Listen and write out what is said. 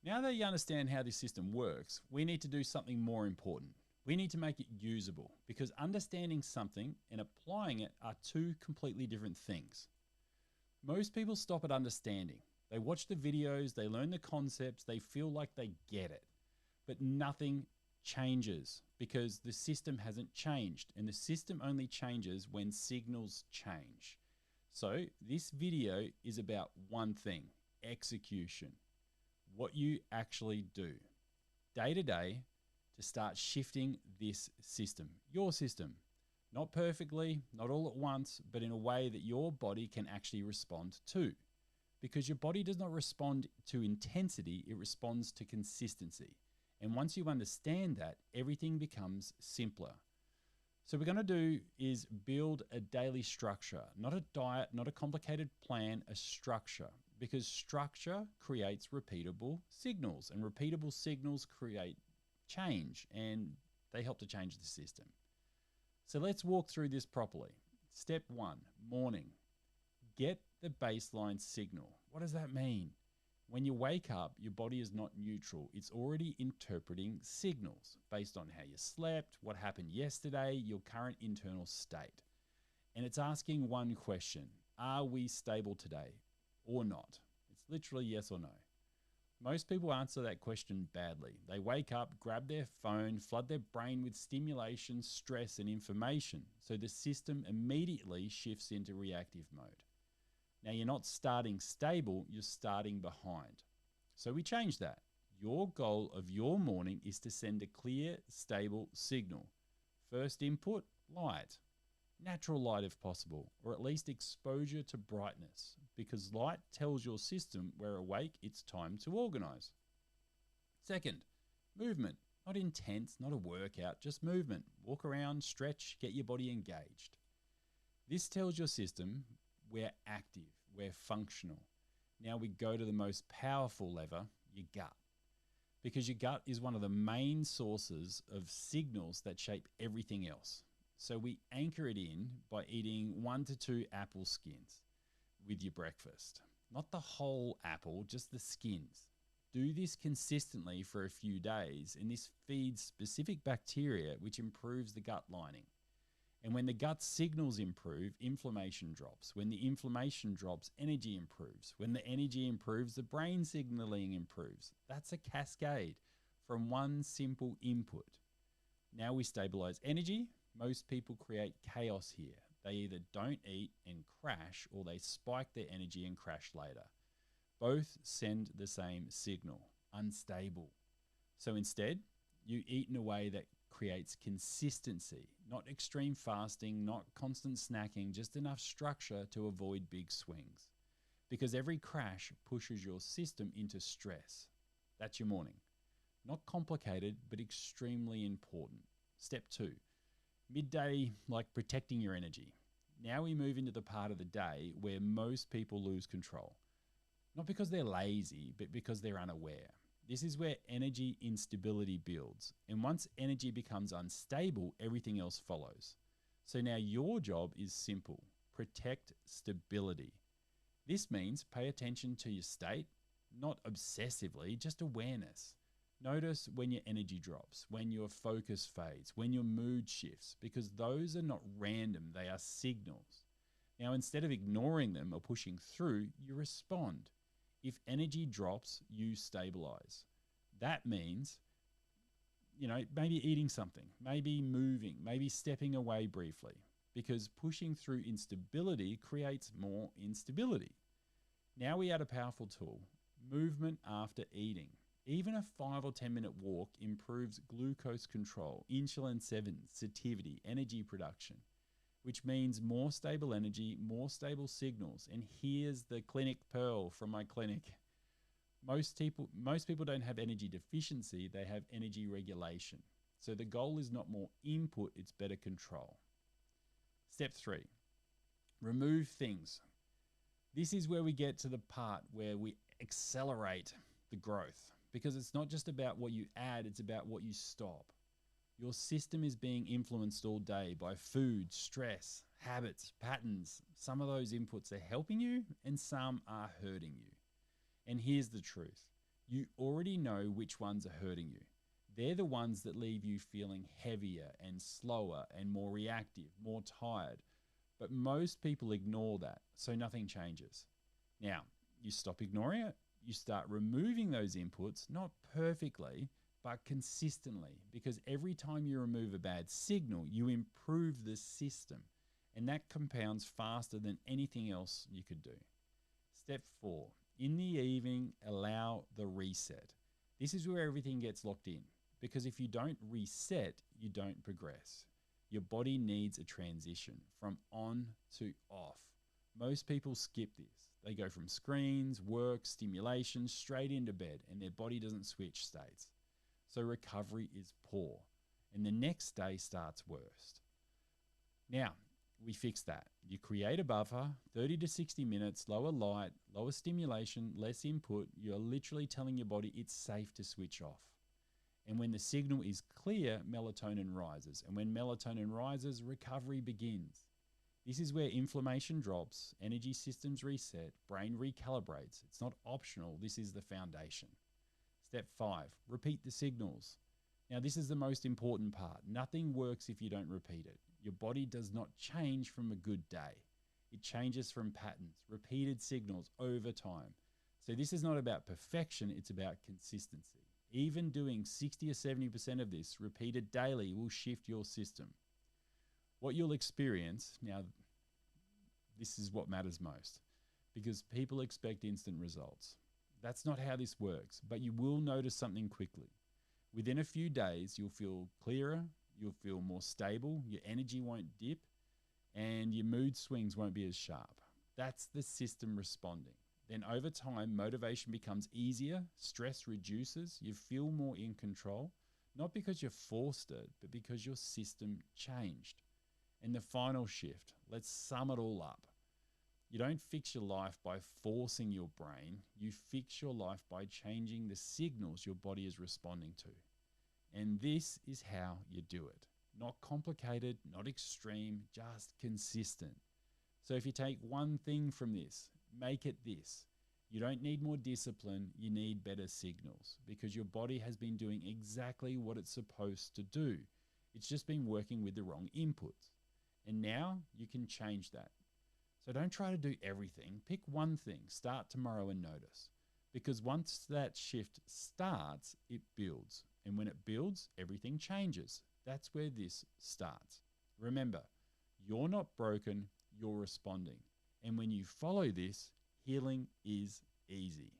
Now that you understand how this system works, we need to do something more important. We need to make it usable, because understanding something and applying it are two completely different things. Most people stop at understanding. They watch the videos, they learn the concepts, they feel like they get it. But nothing changes because the system hasn't changed, and the system only changes when signals change. So this video is about one thing: execution. What you actually do day to day to start shifting this system, your system. Not perfectly, not all at once, but in a way that your body can actually respond to. Because your body does not respond to intensity, it responds to consistency. And once you understand that, everything becomes simpler. So what we're going to do is build a daily structure, not a diet, not a complicated plan, a structure. Because structure creates repeatable signals, and repeatable signals create change, and they help to change the system. So let's walk through this properly. Step 1, morning. Get the baseline signal. What does that mean? When you wake up, your body is not neutral. It's already interpreting signals based on how you slept, what happened yesterday, your current internal state. And it's asking one question: are we stable today or not? It's literally yes or no. Most people answer that question badly. They wake up, grab their phone, flood their brain with stimulation, stress, and information. So the system immediately shifts into reactive mode. Now you're not starting stable, you're starting behind. So we change that. Your goal of your morning is to send a clear, stable signal. First input, light. Natural light if possible, or at least exposure to brightness, because light tells your system we're awake, it's time to organize. Second, movement. Not intense, not a workout, just movement. Walk around, stretch, get your body engaged. This tells your system we're active, we're functional. Now we go to the most powerful lever, your gut. Because your gut is one of the main sources of signals that shape everything else. So we anchor it in by eating 1 to 2 apple skins with your breakfast. Not the whole apple, just the skins. Do this consistently for a few days, and this feeds specific bacteria which improves the gut lining. And when the gut signals improve, inflammation drops. When the inflammation drops, energy improves. When the energy improves, the brain signaling improves. That's a cascade from one simple input. Now we stabilize energy. Most people create chaos here. They either don't eat and crash, or they spike their energy and crash later. Both send the same signal: unstable. So instead, you eat in a way that creates consistency, not extreme fasting, not constant snacking, just enough structure to avoid big swings. Because every crash pushes your system into stress. That's your morning. Not complicated, but extremely important. Step 2. Midday, like protecting your energy. Now we move into the part of the day where most people lose control. Not because they're lazy, but because they're unaware. This is where energy instability builds. And once energy becomes unstable, everything else follows. So now your job is simple: protect stability. This means pay attention to your state, not obsessively, just awareness. Notice when your energy drops, when your focus fades, when your mood shifts, because those are not random, they are signals. Now, instead of ignoring them or pushing through, you respond. If energy drops, you stabilize. That means, maybe eating something, maybe moving, maybe stepping away briefly, because pushing through instability creates more instability. Now we add a powerful tool: movement after eating. Even a 5 or 10 minute walk improves glucose control, insulin sensitivity, energy production, which means more stable energy, more stable signals. And here's the clinic pearl from my clinic. Most people don't have energy deficiency, they have energy regulation. So the goal is not more input, it's better control. Step 3, remove things. This is where we get to the part where we accelerate the growth. Because it's not just about what you add, it's about what you stop. Your system is being influenced all day by food, stress, habits, patterns. Some of those inputs are helping you and some are hurting you. And here's the truth: You already know which ones are hurting you. They're the ones that leave you feeling heavier and slower and more reactive, more tired. But most people ignore that, so nothing changes. Now, you stop ignoring it, you start removing those inputs, not perfectly, but consistently, because every time you remove a bad signal, you improve the system, and that compounds faster than anything else you could do. Step 4, in the evening, allow the reset. This is where everything gets locked in, because if you don't reset, you don't progress. Your body needs a transition from on to off. Most people skip this. They go from screens, work, stimulation, straight into bed, and their body doesn't switch states. So recovery is poor, and the next day starts worst. Now, we fix that. You create a buffer, 30 to 60 minutes, lower light, lower stimulation, less input. You're literally telling your body it's safe to switch off. And when the signal is clear, melatonin rises. And when melatonin rises, recovery begins. This is where inflammation drops, energy systems reset, brain recalibrates. It's not optional. This is the foundation. Step 5, repeat the signals. Now, this is the most important part. Nothing works if you don't repeat it. Your body does not change from a good day. It changes from patterns, repeated signals over time. So this is not about perfection. It's about consistency. Even doing 60 or 70% of this repeated daily will shift your system. What you'll experience, now this is what matters most, because people expect instant results. That's not how this works, but you will notice something quickly. Within a few days, you'll feel clearer, you'll feel more stable, your energy won't dip, and your mood swings won't be as sharp. That's the system responding. Then over time, motivation becomes easier, stress reduces, you feel more in control, not because you forced it, but because your system changed. And the final shift, let's sum it all up. You don't fix your life by forcing your brain, you fix your life by changing the signals your body is responding to. And this is how you do it. Not complicated, not extreme, just consistent. So if you take one thing from this, make it this. You don't need more discipline, you need better signals, because your body has been doing exactly what it's supposed to do. It's just been working with the wrong inputs. And now you can change that. So don't try to do everything. Pick one thing, start tomorrow and notice. Because once that shift starts, it builds. And when it builds, everything changes. That's where this starts. Remember, you're not broken, you're responding. And when you follow this, healing is easy.